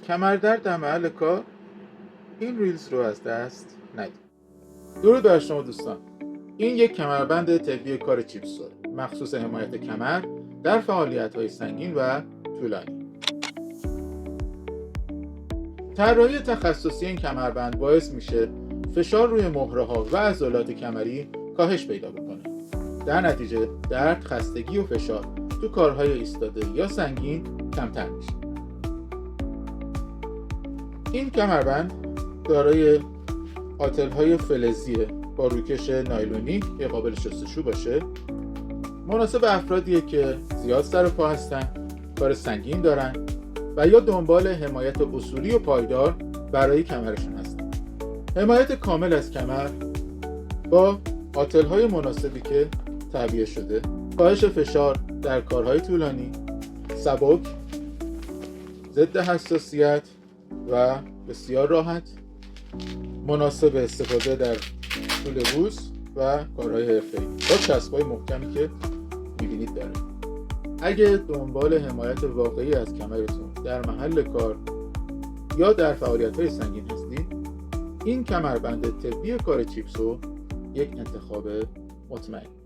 کمردرد در محل کار، این ریلز رو از دست ندید. درود بر شما دوستان. این یک کمربند طبی کار چیپسو مخصوص حمایت کمر در فعالیت‌های سنگین و طولانی. طراحی تخصصی این کمربند باعث میشه فشار روی مهره‌ها و عضلات کمری کاهش پیدا بکنه. در نتیجه درد، خستگی و فشار تو کارهای ایستاده یا سنگین کمتر میشه. این کمربند دارای آتل‌های فلزیه با روکش نایلونی که قابل شستشو باشه. مناسب افرادیه که زیاد سر و پا هستن، کار سنگین دارن و یا دنبال حمایت اصولی و پایدار برای کمرشون هستن. حمایت کامل از کمر با آتل‌های مناسبی که تعبیه شده، کاهش فشار در کارهای طولانی، سبک، ضد حساسیت و بسیار راحت، مناسب استفاده در طول روز و کارهای حرفه‌ای با چسب‌های محکمی که می‌بینید داره. اگه دنبال حمایت واقعی از کمرتون در محل کار یا در فعالیت‌های سنگین هستید، این کمربند طبی کار چیپسو یک انتخاب مطمئن.